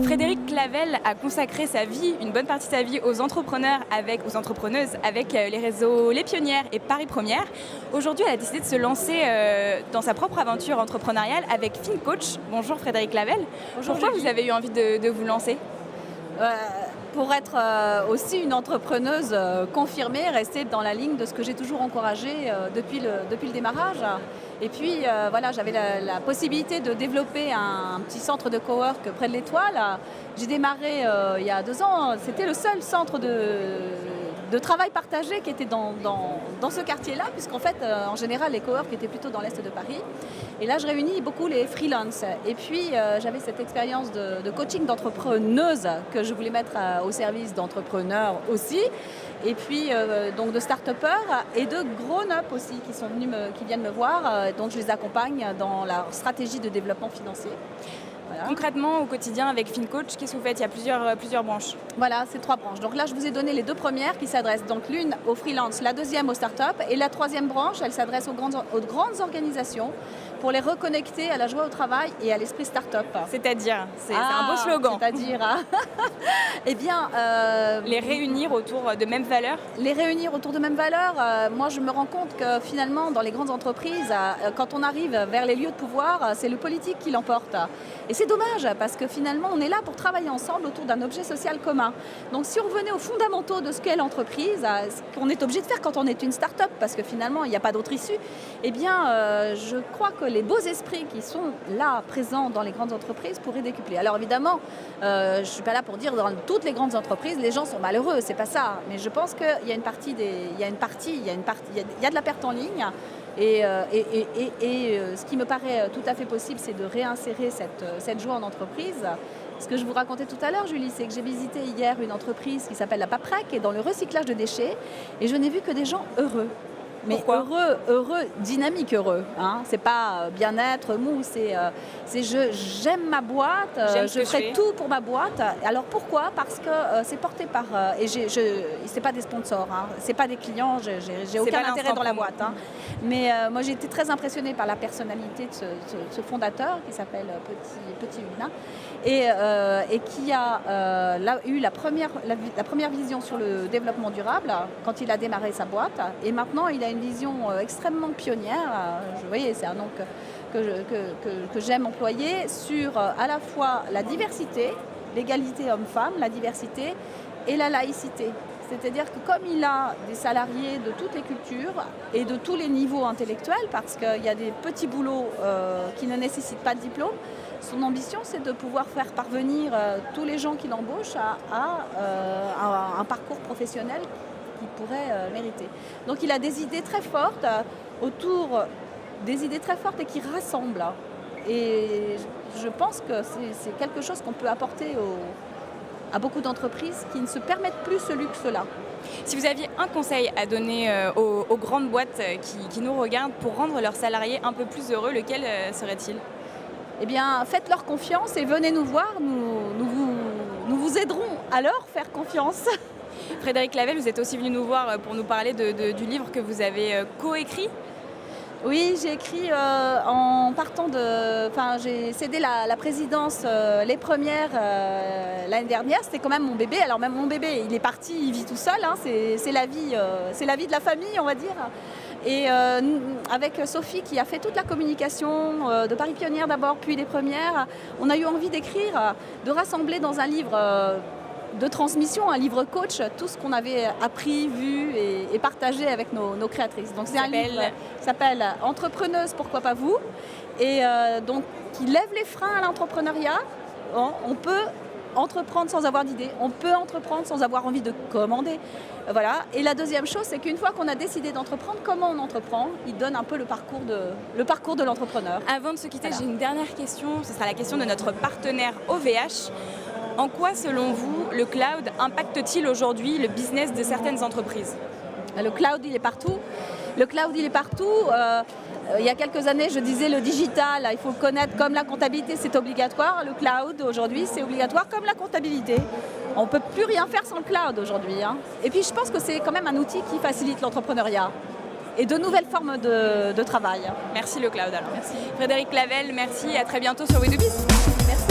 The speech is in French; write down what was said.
Frédéric Clavel a consacré sa vie, une bonne partie de sa vie, aux entrepreneurs aux entrepreneuses avec les réseaux Les Pionnières et Paris Première. Aujourd'hui, elle a décidé de se lancer dans sa propre aventure entrepreneuriale avec FinCoach. Bonjour Frédéric Clavel. Bonjour, pourquoi Julie. vous avez eu envie de vous lancer? Pour être aussi une entrepreneuse confirmée, rester dans la ligne de ce que j'ai toujours encouragé depuis le démarrage. Et puis voilà, j'avais la possibilité de développer un petit centre de cowork près de l'Étoile. J'ai démarré il y a 2 ans, c'était le seul centre de travail partagé qui était dans ce quartier-là, puisqu'en fait, en général, les coworks étaient plutôt dans l'est de Paris. Et là, je réunis beaucoup les freelances. Et puis, j'avais cette expérience de coaching d'entrepreneuse que je voulais mettre au service d'entrepreneurs aussi. Et puis, donc de start-upers et de grown-up aussi qui viennent me voir. Donc, je les accompagne dans la stratégie de développement financier. Voilà. Concrètement, au quotidien, avec FinCoach, qu'est-ce que vous faites? Il y a plusieurs branches. Voilà, c'est 3 branches. Donc là, je vous ai donné les 2 premières qui s'adressent. Donc l'une aux freelance, la deuxième aux startups. Et la 3e branche, elle s'adresse aux grandes organisations pour les reconnecter à la joie au travail et à l'esprit start-up. C'est-à-dire, c'est un beau slogan. C'est-à-dire, eh bien... les réunir autour de mêmes valeurs. Les réunir autour de mêmes valeurs. Moi, je me rends compte que finalement, dans les grandes entreprises, quand on arrive vers les lieux de pouvoir, c'est le politique qui l'emporte. Et c'est dommage, parce que finalement, on est là pour travailler ensemble autour d'un objet social commun. Donc, si on revenait aux fondamentaux de ce qu'est l'entreprise, ce qu'on est obligé de faire quand on est une start-up, parce que finalement, il n'y a pas d'autre issue, eh bien, je crois que les beaux esprits qui sont là, présents dans les grandes entreprises, pourraient décupler. Alors évidemment, je ne suis pas là pour dire dans toutes les grandes entreprises, les gens sont malheureux, c'est pas ça. Mais je pense qu'il y a de la perte en ligne. Et ce qui me paraît tout à fait possible, c'est de réinsérer cette joie en entreprise. Ce que je vous racontais tout à l'heure, Julie, c'est que j'ai visité hier une entreprise qui s'appelle la Paprec, qui est dans le recyclage de déchets, et je n'ai vu que des gens heureux. Mais pourquoi? heureux, dynamique heureux. Hein. C'est pas bien-être mou, c'est j'aime ma boîte, je ferai tout pour ma boîte. Alors pourquoi? Parce que c'est porté par... c'est pas des sponsors, hein. C'est pas des clients, j'ai aucun intérêt dans la boîte. Hein. Mais moi j'ai été très impressionnée par la personnalité de ce fondateur qui s'appelle Petit Huguenin et qui a eu la première vision sur le développement durable quand il a démarré sa boîte. Et maintenant il a une vision extrêmement pionnière, vous voyez, c'est un nom que j'aime employer, sur à la fois la diversité, l'égalité homme-femme, la diversité et la laïcité. C'est-à-dire que comme il a des salariés de toutes les cultures et de tous les niveaux intellectuels, parce qu'il y a des petits boulots qui ne nécessitent pas de diplôme, son ambition c'est de pouvoir faire parvenir tous les gens qu'il embauche à un parcours professionnel qu'il pourrait mériter. Donc il a des idées très fortes et qui rassemblent. Et je pense que c'est quelque chose qu'on peut apporter à beaucoup d'entreprises qui ne se permettent plus ce luxe-là. Si vous aviez un conseil à donner aux grandes boîtes qui nous regardent pour rendre leurs salariés un peu plus heureux, lequel serait-il? Eh bien, faites-leur confiance et venez nous voir, nous vous aiderons à leur faire confiance. Frédéric Clavel, vous êtes aussi venu nous voir pour nous parler du livre que vous avez coécrit. Oui, j'ai écrit en partant de... Enfin, j'ai cédé la présidence les premières l'année dernière. C'était quand même mon bébé. Alors même mon bébé, il est parti, il vit tout seul. Hein, c'est la vie de la famille, on va dire. Et avec Sophie qui a fait toute la communication de Paris Pionnière d'abord, puis les premières, on a eu envie d'écrire, de rassembler dans un livre de transmission, un livre coach, tout ce qu'on avait appris, vu et partagé avec nos créatrices. Donc c'est un livre qui s'appelle « Entrepreneuse, pourquoi pas vous ?» et donc qui lève les freins à l'entrepreneuriat. On peut entreprendre sans avoir d'idée, on peut entreprendre sans avoir envie de commander. Voilà. Et la deuxième chose, c'est qu'une fois qu'on a décidé d'entreprendre, comment on entreprend, il donne un peu le parcours de l'entrepreneur. Avant de se quitter, J'ai une dernière question. Ce sera la question de notre partenaire OVH. En quoi, selon vous, le cloud impacte-t-il aujourd'hui le business de certaines entreprises? Le cloud, il est partout. Il y a quelques années, je disais le digital, il faut le connaître comme la comptabilité, c'est obligatoire. Le cloud, aujourd'hui, c'est obligatoire comme la comptabilité. On ne peut plus rien faire sans le cloud aujourd'hui. Hein. Et puis, je pense que c'est quand même un outil qui facilite l'entrepreneuriat. et de nouvelles formes de travail. Merci le cloud alors. Merci. Frédérique Clavel, merci, à très bientôt sur We2Biz. Merci.